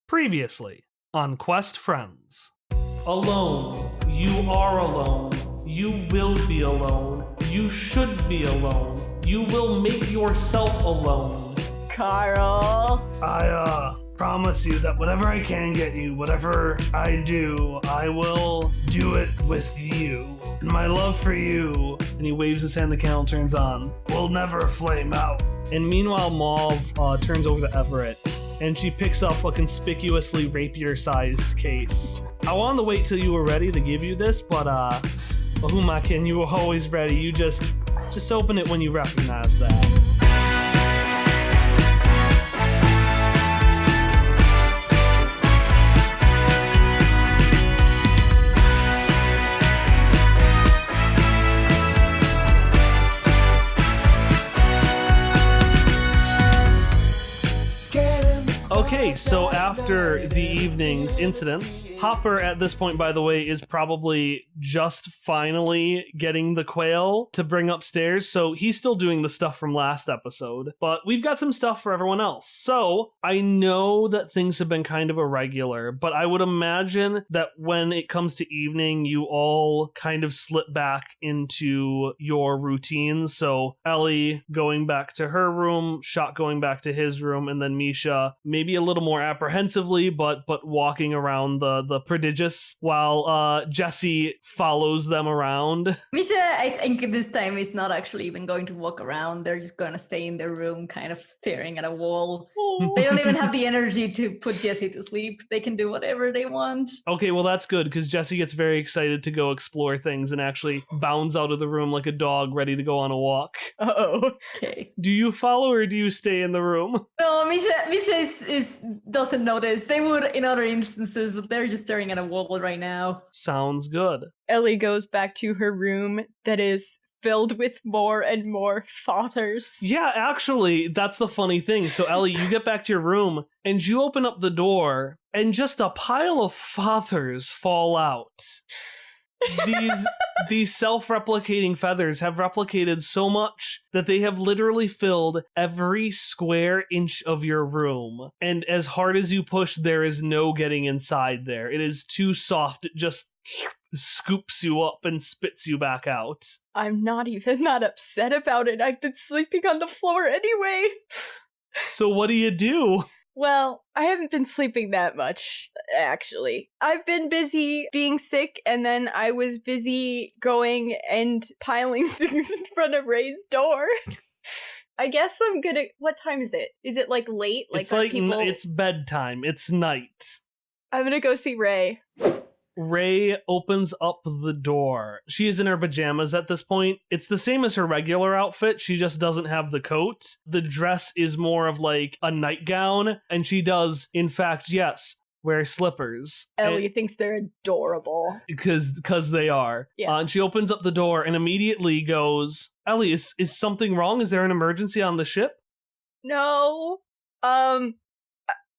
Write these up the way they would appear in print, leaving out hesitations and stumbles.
Previously on Quest Friends. Alone. You are alone. You will be alone. You should be alone. You will make yourself alone. Carl. I promise you that whatever I can get you, whatever I do, I will do it with you. And my love for you, and he waves his hand, the candle turns on, will never flame out. And meanwhile, Mauve turns over to Everett, and she picks up a conspicuously rapier-sized case. I wanted to wait till you were ready to give you this, but Humakin, you were always ready. You just open it when you recognize that. Okay, so after the evening's incidents, Hopper at this point, by the way, is probably just finally getting the quail to bring upstairs, so he's still doing the stuff from last episode, but we've got some stuff for everyone else. So I know that things have been kind of irregular, but I would imagine that when it comes to evening, you all kind of slip back into your routines. So Ellie going back to her room, Shock going back to his room, and then Misha maybe a little more apprehensively, but walking around the prodigious, while Jesse follows them around. Misha, I think this time is not actually even going to walk around. They're just going to stay in their room, kind of staring at a wall. They don't even have the energy to put Jesse to sleep. They can do whatever they want. Okay, well that's good, because Jesse gets very excited to go explore things and actually bounds out of the room like a dog ready to go on a walk. Oh, okay. Do you follow or do you stay in the room? No, Misha doesn't notice. They would in other instances, but they're just staring at a wall right now. Sounds good. Ellie goes back to her room that is filled with more and more fathers. Yeah, actually, that's the funny thing. So, Ellie, you get back to your room, and you open up the door, and just a pile of fathers fall out. These self-replicating feathers have replicated so much that they have literally filled every square inch of your room. And as hard as you push, there is no getting inside there. It is too soft. It just scoops you up and spits you back out. I'm not even that upset about it. I've been sleeping on the floor anyway. So what do? Well, I haven't been sleeping that much, actually. I've been busy being sick, and then I was busy going and piling things in front of Ray's door. I guess I'm gonna... What time is it? Is it, like, late? It's like it's bedtime. It's night. I'm gonna go see Ray. Ray opens up the door. She is in her pajamas at this point. It's the same as her regular outfit. She just doesn't have the coat. The dress is more of like a nightgown, and she does, in fact, yes, wear slippers. Ellie thinks they're adorable. Because they are. Yeah. And she opens up the door and immediately goes, Ellie, is something wrong? Is there an emergency on the ship? No.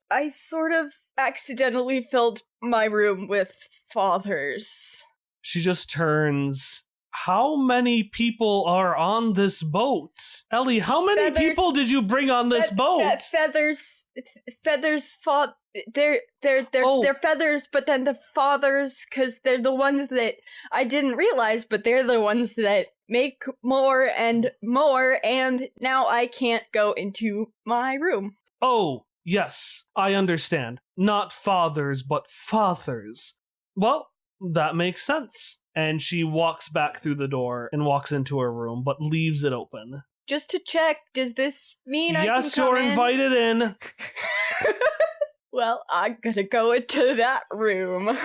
I sort of accidentally filled my room with fathers. She just turns. How many people are on this boat? Ellie, how many people did you bring on this boat? Feathers, they're feathers, but then the fathers, because they're the ones that I didn't realize, but they're the ones that make more, and now I can't go into my room. Oh. Yes, I understand. Not fathers, but fathers. Well, that makes sense. And she walks back through the door and walks into her room, but leaves it open. Just to check, does this mean I can come in? Yes, you're invited in. Well, I'm gonna go into that room.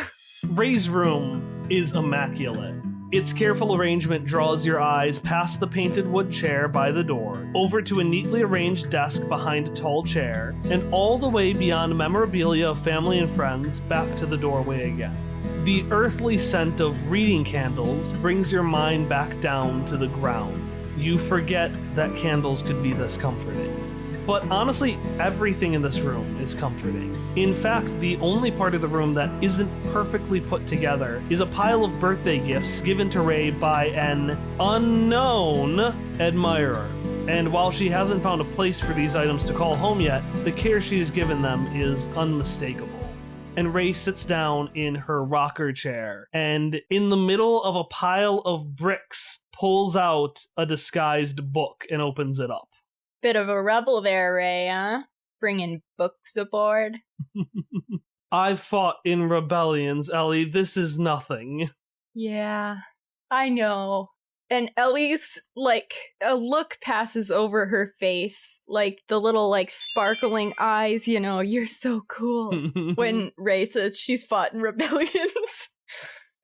Ray's room is immaculate. Its careful arrangement draws your eyes past the painted wood chair by the door, over to a neatly arranged desk behind a tall chair, and all the way beyond memorabilia of family and friends back to the doorway again. The earthly scent of reading candles brings your mind back down to the ground. You forget that candles could be this comforting. But honestly, everything in this room is comforting. In fact, the only part of the room that isn't perfectly put together is a pile of birthday gifts given to Ray by an unknown admirer. And while she hasn't found a place for these items to call home yet, the care she has given them is unmistakable. And Ray sits down in her rocker chair, and in the middle of a pile of bricks, pulls out a disguised book and opens it up. Bit of a rebel there, Ray, huh? Bringing books aboard. I've fought in rebellions, Ellie. This is nothing. Yeah, I know. And Ellie's, a look passes over her face, the little, sparkling eyes, you're so cool, when Ray says she's fought in rebellions.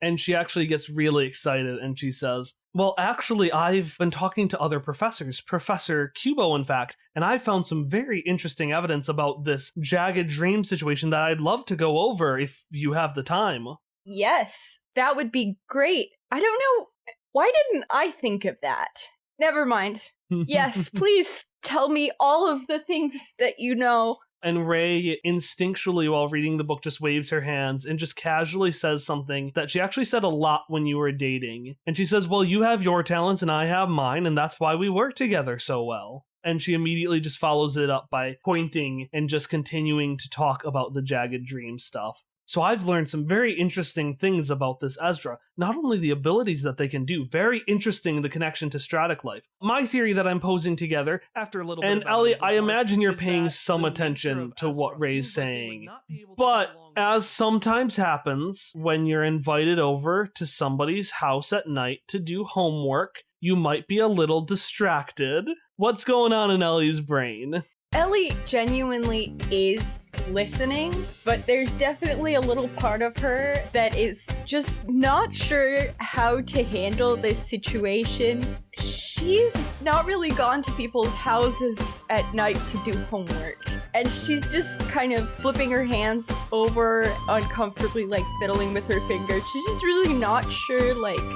And she actually gets really excited, and she says, well, actually, I've been talking to other professors, Professor Kubo, in fact, and I found some very interesting evidence about this jagged dream situation that I'd love to go over if you have the time. Yes, that would be great. I don't know. Why didn't I think of that? Never mind. Yes, please tell me all of the things that you know. And Ray, instinctually while reading the book, just waves her hands and just casually says something that she actually said a lot when you were dating. And she says, well, you have your talents and I have mine, and that's why we work together so well. And she immediately just follows it up by pointing and just continuing to talk about the jagged dream stuff. So I've learned some very interesting things about this Ezra. Not only the abilities that they can do, very interesting the connection to Stratic life. My theory that I'm posing together after a little bit. And Ellie, I imagine you're paying some attention to what Ray's saying. But as sometimes happens when you're invited over to somebody's house at night to do homework, you might be a little distracted. What's going on in Ellie's brain? Ellie genuinely is listening, but there's definitely a little part of her that is just not sure how to handle this situation. She's not really gone to people's houses at night to do homework, and she's just kind of flipping her hands over uncomfortably, fiddling with her fingers. She's just really not sure,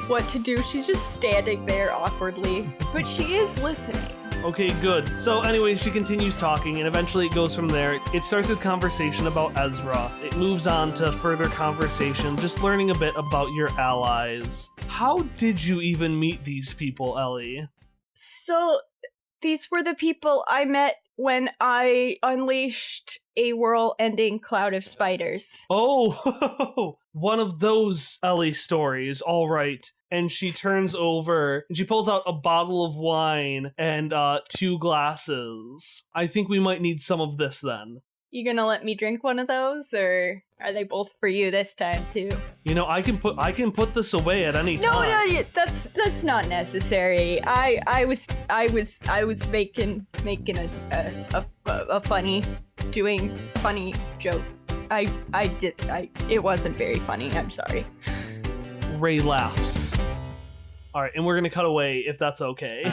what to do. She's just standing there awkwardly, but she is listening. Okay, good. So anyway, she continues talking, and eventually it goes from there. It starts with conversation about Ezra. It moves on to further conversation, just learning a bit about your allies. How did you even meet these people, Ellie? So, these were the people I met when I unleashed a world-ending cloud of spiders. Oh, one of those Ellie stories, all right. And she turns over and she pulls out a bottle of wine and 2 glasses. I think we might need some of this then. You gonna let me drink one of those, or are they both for you this time too? I can put this away at any time. No, that's not necessary. I was making a funny, doing funny joke. It wasn't very funny. I'm sorry. Ray laughs. All right, and we're gonna cut away if that's okay.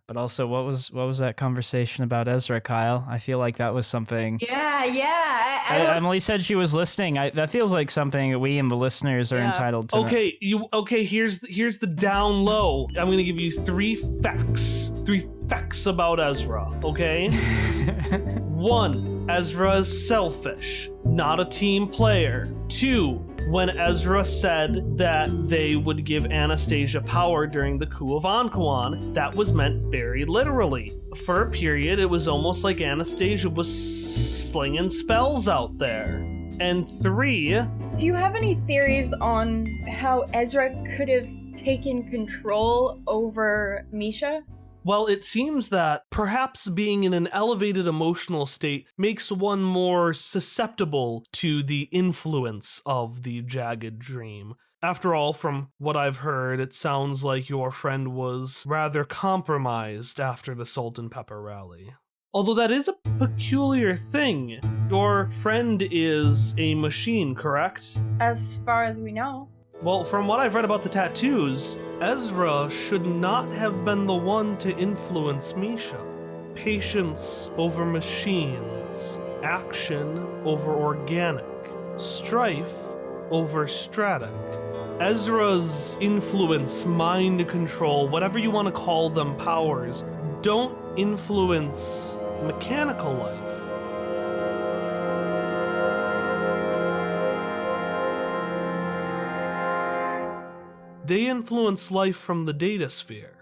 But also, what was that conversation about Ezra, Kyle? I feel like that was something. Yeah. Emily said she was listening. That feels like something that we and the listeners are entitled to. Okay. Here's the down low. I'm gonna give you 3 facts. 3 facts about Ezra. Okay. 1. Ezra is selfish, not a team player. 2. When Ezra said that they would give Anastasia power during the coup of Ankuan, that was meant very literally. For a period, it was almost like Anastasia was slinging spells out there. And 3... Do you have any theories on how Ezra could have taken control over Misha? Well, it seems that perhaps being in an elevated emotional state makes one more susceptible to the influence of the jagged dream. After all, from what I've heard, it sounds like your friend was rather compromised after the Salt and Pepper rally. Although that is a peculiar thing. Your friend is a machine, correct? As far as we know. Well, from what I've read about the tattoos, Ezra should not have been the one to influence Misha. Patience over machines, action over organic, strife over stratic. Ezra's influence, mind control, whatever you want to call them, powers, don't influence mechanical life. They influence life from the data sphere.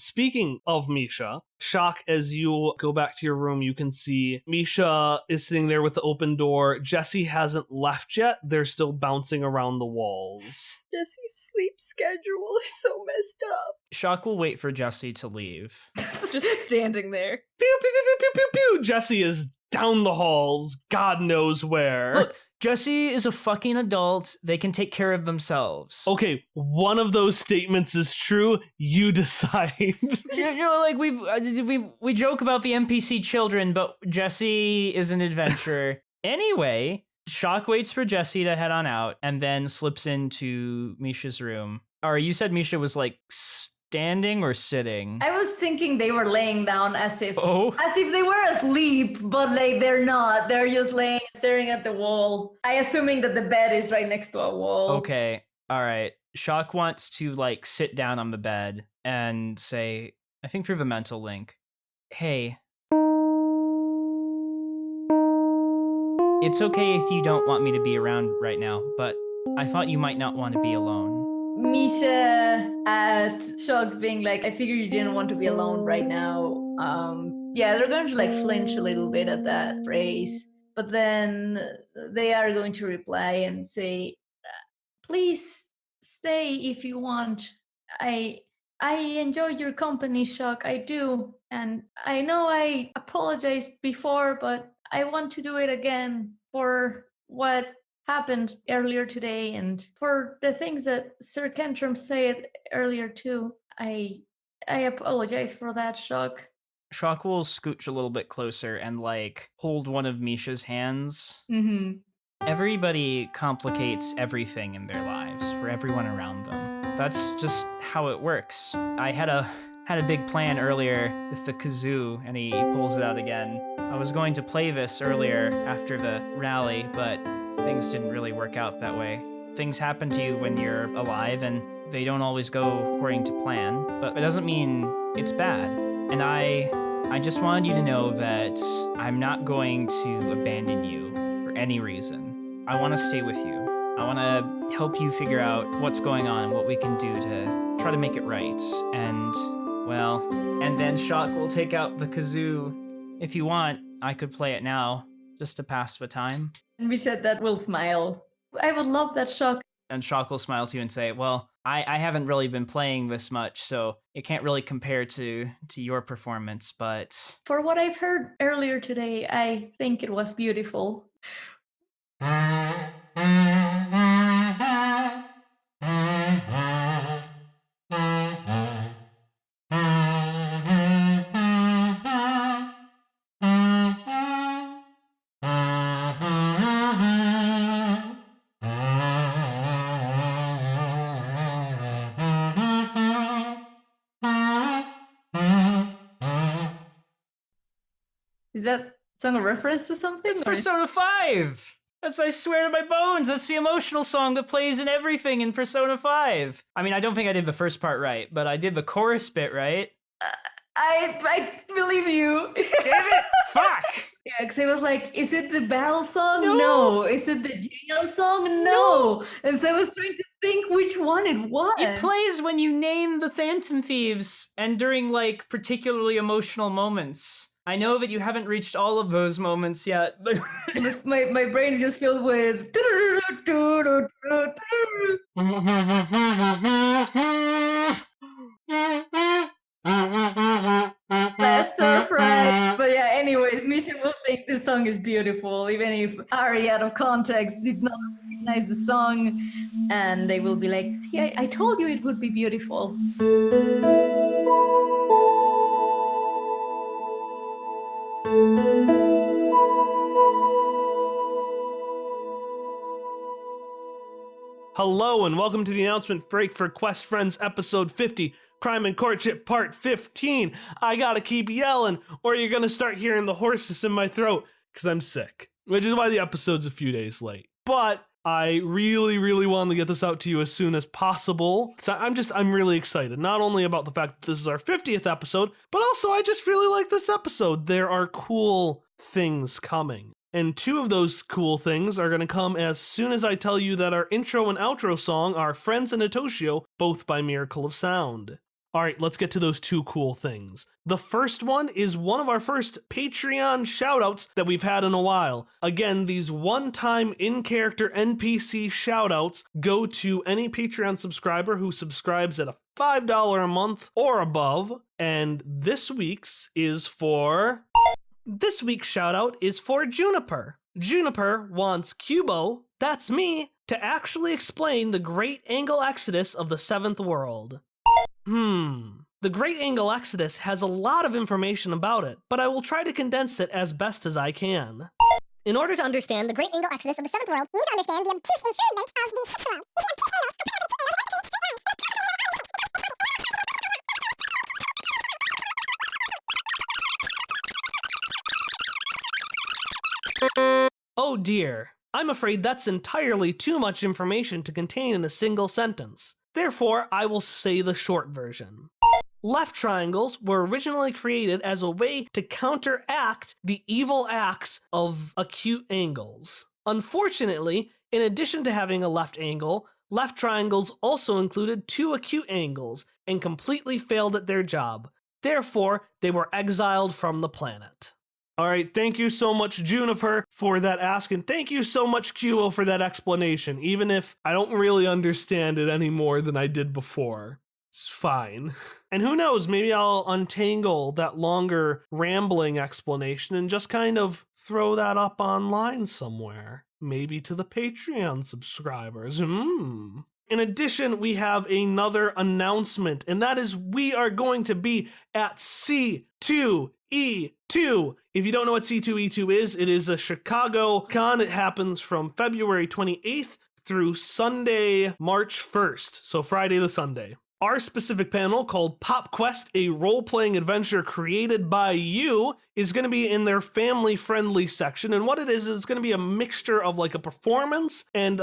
speaking of Misha, Shock, as you go back to your room, you can see Misha is sitting there with the open door. Jesse hasn't left yet. They're still bouncing around the walls. Jesse's sleep schedule is so messed up. Shock will wait for Jesse to leave. Just standing there. Pew, pew, pew, pew, pew, pew. Jesse is down the halls, God knows where. Look, Jesse is a fucking adult. They can take care of themselves. Okay, one of those statements is true. You decide. Like we joke about the NPC children, but Jesse is an adventurer. Anyway, Shock waits for Jesse to head on out and then slips into Misha's room. Or you said Misha was like standing or sitting? I was thinking they were laying down as if they were asleep, but like they're not. They're just laying, staring at the wall. I assuming that the bed is right next to a wall. Okay, all right. Shock wants to like sit down on the bed and say, I think through the mental link, hey, it's okay if you don't want me to be around right now, but I thought you might not want to be alone. Misha at Shock being like, I figured you didn't want to be alone right now. Yeah, they're going to like flinch a little bit at that phrase, but then they are going to reply and say, please stay if you want. I enjoy your company, Shock, I do. And I know I apologized before, but I want to do it again for what happened earlier today and for the things that Sir Kentrum said earlier too. I apologize for that, Shock. Shock will scooch a little bit closer and like hold one of Misha's hands. Mm-hmm. Everybody complicates everything in their lives for everyone around them. That's just how it works. I had a big plan earlier with the kazoo, and he pulls it out again. I was going to play this earlier after the rally, but things didn't really work out that way. Things happen to you when you're alive, and they don't always go according to plan, but it doesn't mean it's bad. And I just wanted you to know that I'm not going to abandon you for any reason. I want to stay with you. I want to help you figure out what's going on, what we can do to try to make it right. And, well, and then Shock will take out the kazoo. If you want, I could play it now, just to pass the time. And we said that will smile. I would love that, Shock. And Shock will smile to you and say, well, I haven't really been playing this much, so it can't really compare to your performance, but... For what I've heard earlier today, I think it was beautiful. Is that song a reference to something? It's Persona 5! That's, I swear to my bones, that's the emotional song that plays in everything in Persona 5. I mean, I don't think I did the first part right, but I did the chorus bit right. I believe you. Damn it! Fuck! Yeah, because I was like, is it the battle song? No. No. Is it the jail song? No. And so I was trying to think which one it was. It plays when you name the Phantom Thieves and during, like, particularly emotional moments. I know that you haven't reached all of those moments yet, but... my brain is just filled with... That's surprise. But yeah, anyways, Misha will think this song is beautiful, even if Ari out of context did not recognize the song. And they will be like, see, I told you it would be beautiful. Hello and welcome to the announcement break for Quest Friends episode 50, Crime and Courtship part 15. I gotta keep yelling or you're gonna start hearing the hoarseness in my throat because I'm sick, which is why the episode's a few days late. But I really wanted to get this out to you as soon as possible because I'm really excited, not only about the fact that this is our 50th episode, but also I just really like this episode. There are cool things coming. And two of those cool things are going to come as soon as I tell you that our intro and outro song are Friends and Itoshio, both by Miracle of Sound. All right, let's get to those two cool things. The first one is one of our first Patreon shoutouts that we've had in a while. Again, these one-time in-character NPC shoutouts go to any Patreon subscriber who subscribes at a $5 a month or above. And this week's shoutout is for Juniper. Juniper wants Cubo, that's me, to actually explain the Great Angle Exodus of the Seventh World. The Great Angle Exodus has a lot of information about it, but I will try to condense it as best as I can. In order to understand the Great Angle Exodus of the Seventh World, you need to understand the obtuse enchantment of the Sixth World. Oh dear, I'm afraid that's entirely too much information to contain in a single sentence. Therefore, I will say the short version. Left triangles were originally created as a way to counteract the evil acts of acute angles. Unfortunately, in addition to having a left angle, left triangles also included two acute angles and completely failed at their job. Therefore, they were exiled from the planet. All right, thank you so much, Juniper, for that ask, and thank you so much, Cuo, for that explanation, even if I don't really understand it any more than I did before. It's fine. And who knows, maybe I'll untangle that longer, rambling explanation and just kind of throw that up online somewhere. Maybe to the Patreon subscribers. In addition, we have another announcement, and that is we are going to be at C2E2. If you don't know what C2E2 is, it is a Chicago con. It happens from February 28th through Sunday, March 1st. So Friday to Sunday. Our specific panel, called Pop Quest, a role-playing adventure created by you, is going to be in their family-friendly section. And what it is going to be a mixture of like a performance and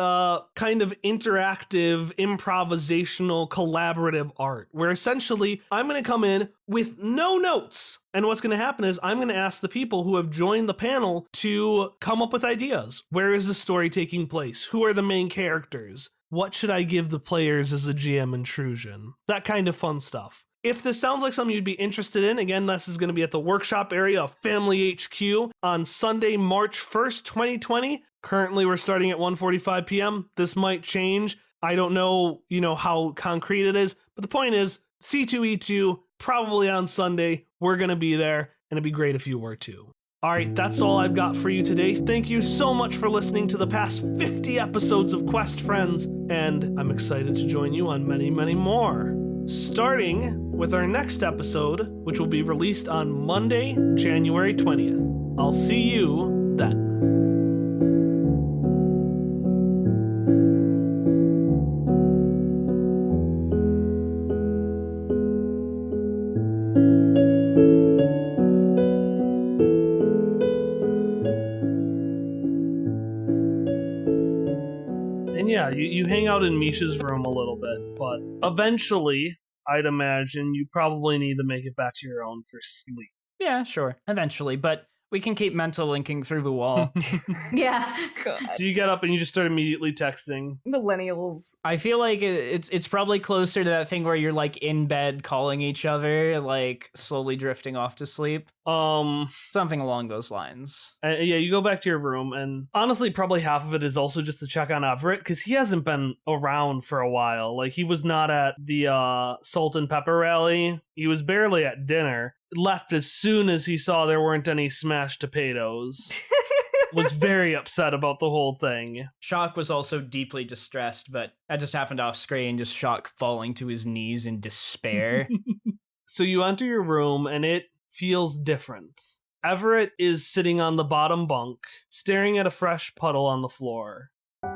kind of interactive, improvisational, collaborative art, where essentially I'm going to come in with no notes. And what's going to happen is I'm going to ask the people who have joined the panel to come up with ideas. Where is the story taking place? Who are the main characters? What should I give the players as a GM intrusion? That kind of fun stuff. If this sounds like something you'd be interested in, again, this is going to be at the workshop area of Family HQ on Sunday, March 1st, 2020. Currently, we're starting at 1:45 p.m. This might change. I don't know, how concrete it is. But the point is, C2E2, probably on Sunday. We're going to be there, and it'd be great if you were too. All right, that's all I've got for you today. Thank you so much for listening to the past 50 episodes of Quest Friends, and I'm excited to join you on many, many more. Starting with our next episode, which will be released on Monday, January 20th. I'll see you then. Yeah, you hang out in Misha's room a little bit, but eventually, I'd imagine you probably need to make it back to your own for sleep. Yeah, sure. Eventually, but we can keep mental linking through the wall. Yeah. God. So you get up and you just start immediately texting. Millennials. I feel like it's probably closer to that thing where you're like in bed calling each other, like slowly drifting off to sleep. Something along those lines. Yeah, you go back to your room, and honestly, probably half of it is also just to check on Everett, because he hasn't been around for a while. Like, he was not at the Salt and Pepper rally. He was barely at dinner. Left as soon as he saw there weren't any smashed potatoes. Was very upset about the whole thing. Shock was also deeply distressed, but that just happened off screen, just Shock falling to his knees in despair. So you enter your room, and it feels different. Everett is sitting on the bottom bunk, staring at a fresh puddle on the floor.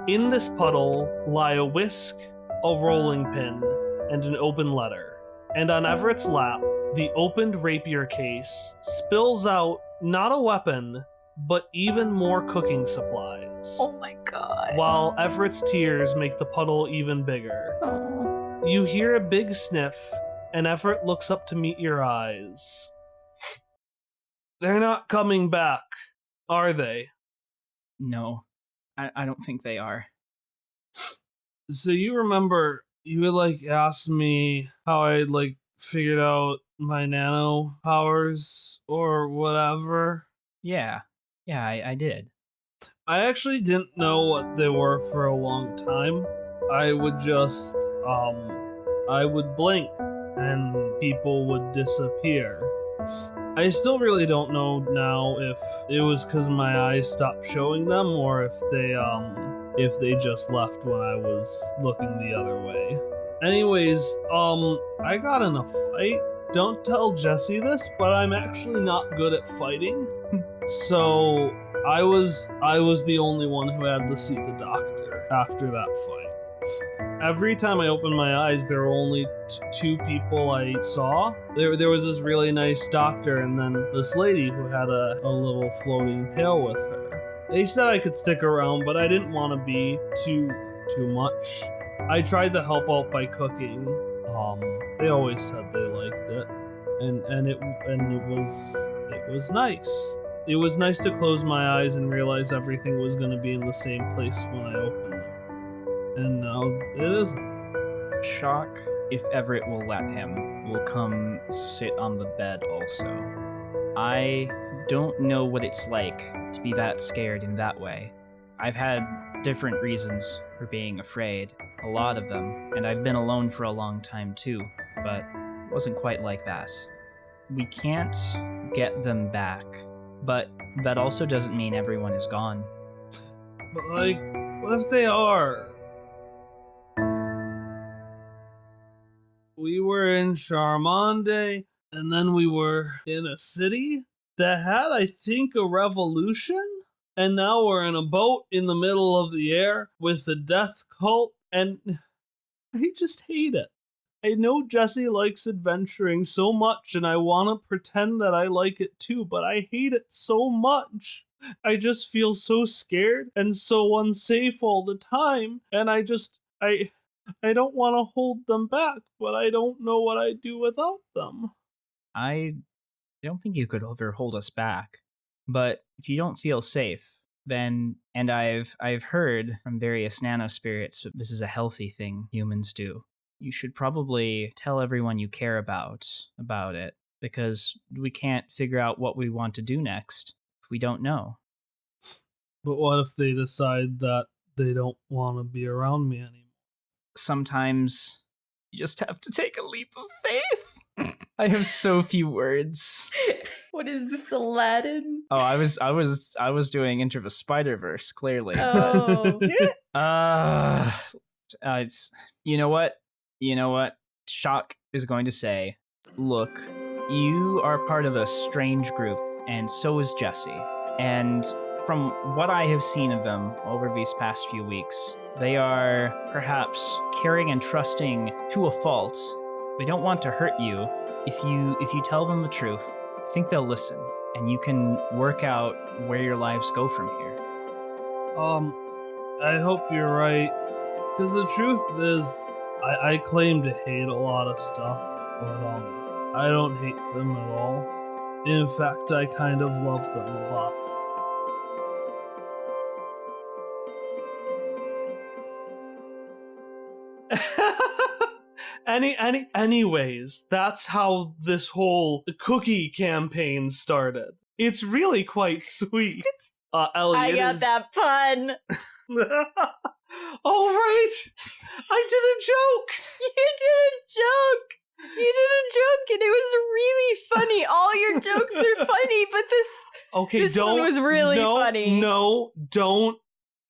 In this puddle lie a whisk, a rolling pin, and an open letter. And on Everett's lap, the opened rapier case spills out not a weapon, but even more cooking supplies. Oh my god. While Everett's tears make the puddle even bigger. Oh. You hear a big sniff, and Everett looks up to meet your eyes. They're not coming back, are they? No, I don't think they are. So you remember, you had, asked me how I'd, figured out my nano powers or whatever? Yeah, I did. I actually didn't know what they were for a long time. I would just, I would blink and people would disappear. I still really don't know now if it was because my eyes stopped showing them or if they just left when I was looking the other way. Anyways, I got in a fight. Don't tell Jesse this, but I'm actually not good at fighting. So I was the only one who had to see the doctor after that fight. Every time I opened my eyes, there were only two people I saw. There was this really nice doctor and then this lady who had a little floating pail with her. They said I could stick around, but I didn't want to be too much. I tried to help out by cooking. They always said they liked it, and it was nice. It was nice to close my eyes and realize everything was going to be in the same place when I opened them. And now it isn't. Shock, if Everett will let him, will come sit on the bed also. I don't know what it's like to be that scared in that way. I've had different reasons for being afraid, a lot of them, and I've been alone for a long time too, but it wasn't quite like that. We can't get them back, but that also doesn't mean everyone is gone. But like, what if they are? We were in Charmande, and then we were in a city that had, I think, a revolution? And now we're in a boat in the middle of the air with the death cult, and I just hate it. I know Jesse likes adventuring so much, and I want to pretend that I like it too, but I hate it so much. I just feel so scared and so unsafe all the time, and I don't want to hold them back, but I don't know what I'd do without them. I don't think you could ever hold us back. But if you don't feel safe, then, and I've heard from various nanospirits that this is a healthy thing humans do, you should probably tell everyone you care about it, because we can't figure out what we want to do next if we don't know. But what if they decide that they don't want to be around me anymore? Sometimes you just have to take a leap of faith. I have so few words. What is this, Aladdin? Oh, I was doing Into the Spider-Verse, clearly. Oh. It's you know what? Shock is going to say, look, you are part of a strange group, and so is Jesse. And from what I have seen of them over these past few weeks, they are perhaps caring and trusting to a fault. They don't want to hurt you. If you tell them the truth, I think they'll listen, and you can work out where your lives go from here. I hope you're right. Because the truth is, I claim to hate a lot of stuff, but I don't hate them at all. In fact, I kind of love them a lot. Anyways, that's how this whole cookie campaign started. It's really quite sweet. Ellie, I got that pun. All right, I did a joke. You did a joke, and it was really funny. All your jokes are funny, but this one was really funny. No, don't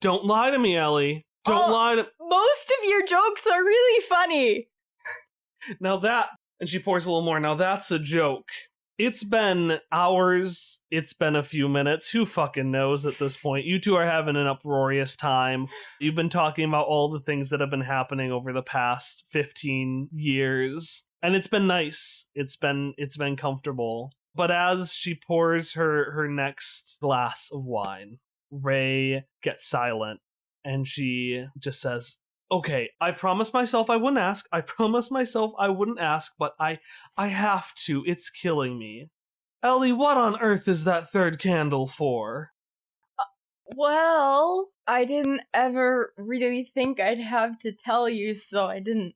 lie to me, Ellie. Don't lie to. Most of your jokes are really funny. Now that, and she pours a little more. Now that's a joke. It's been hours. It's been a few minutes. Who fucking knows at this point? You two are having an uproarious time. You've been talking about all the things that have been happening over the past 15 years. And it's been nice. It's been comfortable. But as she pours her next glass of wine, Ray gets silent and she just says, "Okay, I promised myself I wouldn't ask. I promised myself I wouldn't ask, but I have to. It's killing me. Ellie, what on earth is that third candle for?" Well, I didn't ever really think I'd have to tell you, so I didn't,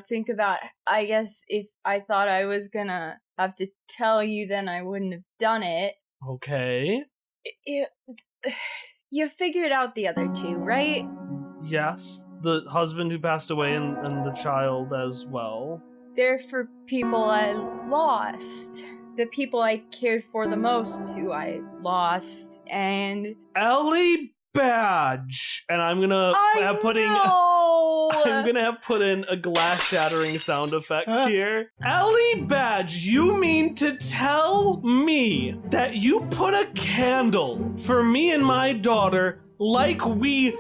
think about, I guess if I thought I was gonna have to tell you, then I wouldn't have done it. Okay. You figured out the other two, right? Yes, the husband who passed away and the child as well. They're for people I lost. The people I cared for the most who I lost, and... Ellie Badge! And I'm gonna have put in a glass shattering sound effect here. Ellie Badge, you mean to tell me that you put a candle for me and my daughter like we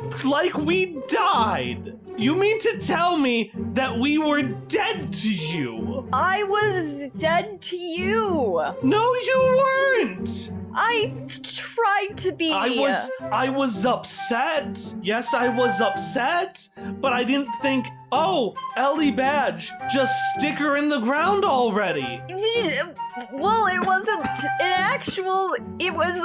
died? You mean to tell me that we were dead to you? I was dead to you! No, you weren't! I tried to be. I was upset. Yes, I was upset, but I didn't think, oh, Ellie Badge, just stick her in the ground already. Well, it wasn't an actual, it was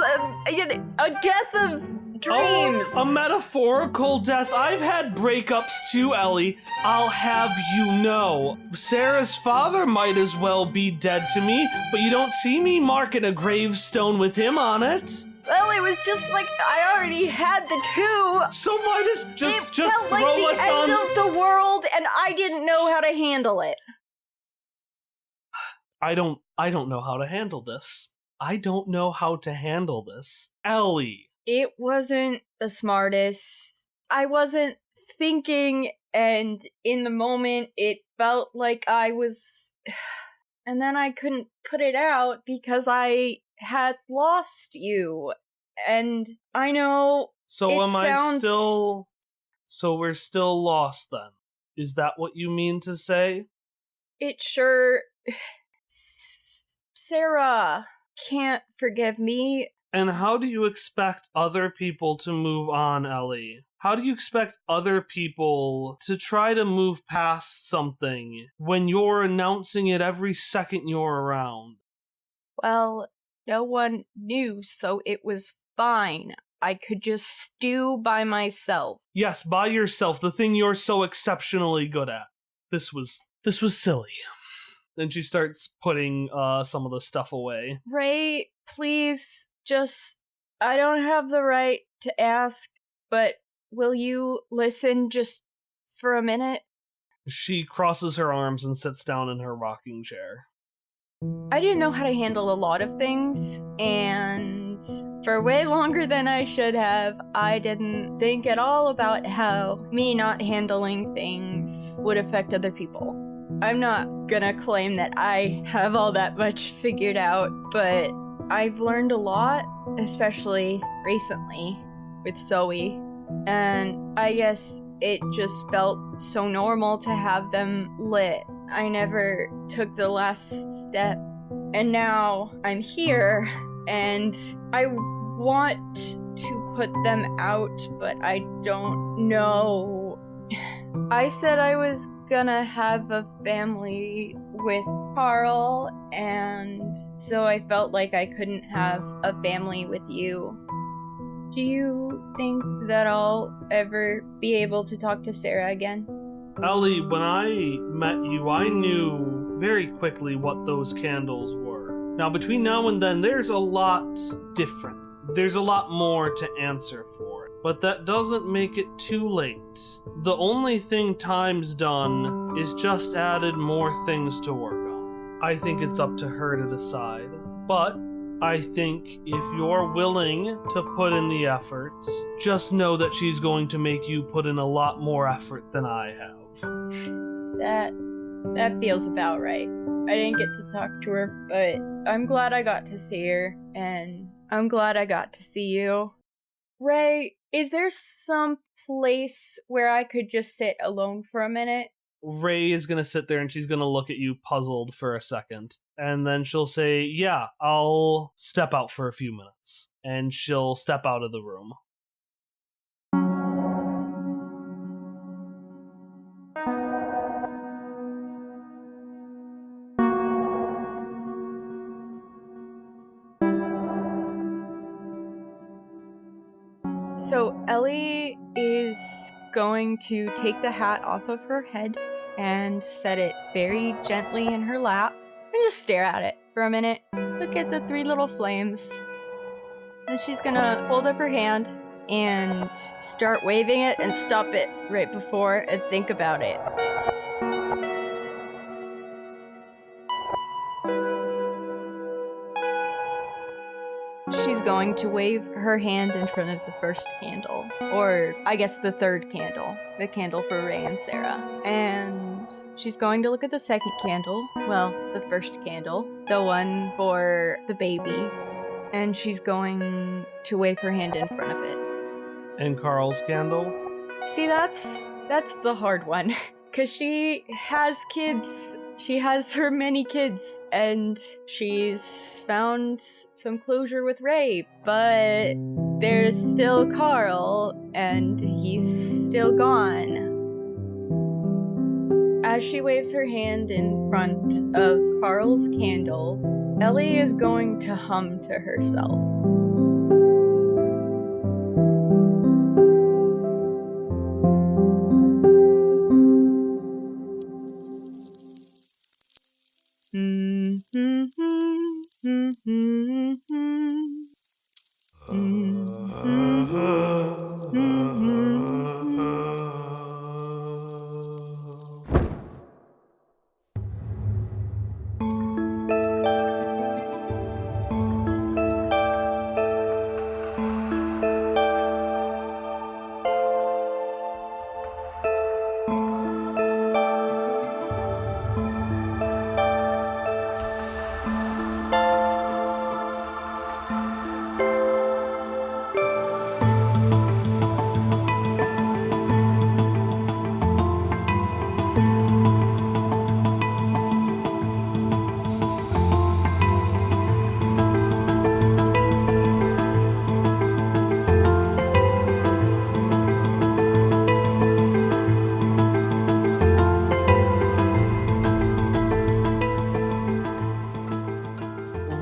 a death of dreams. Oh, a metaphorical death. I've had breakups too, Ellie. I'll have you know. Sarah's father might as well be dead to me, but you don't see me marking a gravestone with him on it. Well, it was just like I already had the two. So might as just it felt throw like us the end on of the world, and I didn't know how to handle it. I don't know how to handle this. I don't know how to handle this. Ellie. It wasn't the smartest. I wasn't thinking, and in the moment, it felt like I was... And then I couldn't put it out because I had lost you. And I know So So we're still lost then? Is that what you mean to say? It sure... Sarah can't forgive me. And how do you expect other people to move on, Ellie? How do you expect other people to try to move past something when you're announcing it every second you're around? Well, no one knew, so it was fine. I could just stew by myself. Yes, by yourself, the thing you're so exceptionally good at. This was silly. Then she starts putting some of the stuff away. Ray, please, I don't have the right to ask, but will you listen just for a minute? She crosses her arms and sits down in her rocking chair. I didn't know how to handle a lot of things, and for way longer than I should have, I didn't think at all about how me not handling things would affect other people. I'm not gonna claim that I have all that much figured out, but I've learned a lot, especially recently with Zoe, and I guess it just felt so normal to have them lit. I never took the last step, and now I'm here, and I want to put them out, but I don't know. I said I was gonna have a family with Carl, and so I felt like I couldn't have a family with you. Do you think that I'll ever be able to talk to Sarah again? Ellie, when I met you, I knew very quickly what those candles were. Now, between now and then, there's a lot different. There's a lot more to answer for. But that doesn't make it too late. The only thing time's done is just added more things to work on. I think it's up to her to decide. But I think if you're willing to put in the effort, just know that she's going to make you put in a lot more effort than I have. That feels about right. I didn't get to talk to her, but I'm glad I got to see her, and I'm glad I got to see you. Ray, is there some place where I could just sit alone for a minute? Ray is going to sit there and she's going to look at you puzzled for a second. And then she'll say, yeah, I'll step out for a few minutes. And she'll step out of the room. So Ellie is going to take the hat off of her head and set it very gently in her lap and just stare at it for a minute. Look at the 3 little flames. Then she's gonna hold up her hand and start waving it and stop it right before and think about it. She's going to wave her hand in front of the first candle, or I guess the third candle, the candle for Ray and Sarah. And she's going to look at the second candle, well, the first candle, the one for the baby, and she's going to wave her hand in front of it. And Carl's candle? See, that's the hard one, because she has kids. She has her many kids, and she's found some closure with Ray, but there's still Carl, and he's still gone. As she waves her hand in front of Carl's candle, Ellie is going to hum to herself.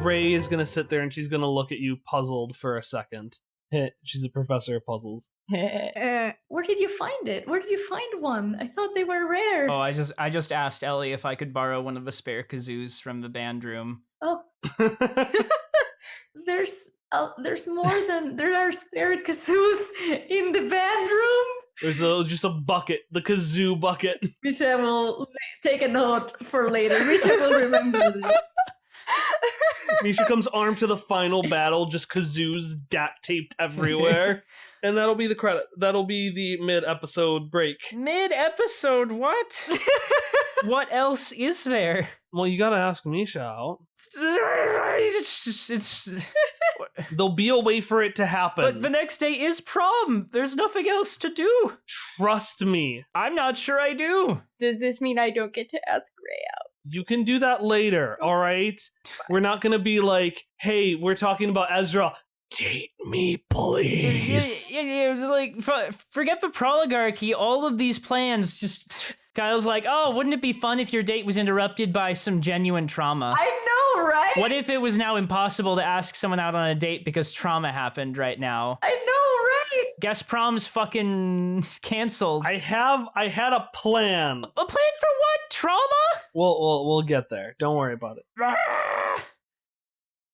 Ray is gonna sit there and she's gonna look at you puzzled for a second. She's a professor of puzzles. Where did you find it? Where did you find one? I thought they were rare. Oh, I just asked Ellie if I could borrow one of the spare kazoos from the band room. Oh, there's more than there are spare kazoos in the band room. There's just a bucket, the kazoo bucket. Misha will take a note for later. Misha will remember this. Misha comes armed to the final battle, just kazoos taped everywhere. And that'll be the credit. That'll be the mid-episode break. Mid-episode? What? What else is there? Well, you gotta ask Misha out. It's There'll be a way for it to happen. But the next day is prom. There's nothing else to do. Trust me. I'm not sure I do. Does this mean I don't get to ask Ray out? You can do that later, all right? We're not gonna be like, hey, we're talking about Ezra. Date me, please. It was like, forget the proligarchy. All of these plans just... Kyle's like, oh, wouldn't it be fun if your date was interrupted by some genuine trauma? I know, right? What if it was now impossible to ask someone out on a date because trauma happened right now? I know, right? Guess prom's fucking canceled. I had a plan. A plan for what? Trauma? We'll get there. Don't worry about it.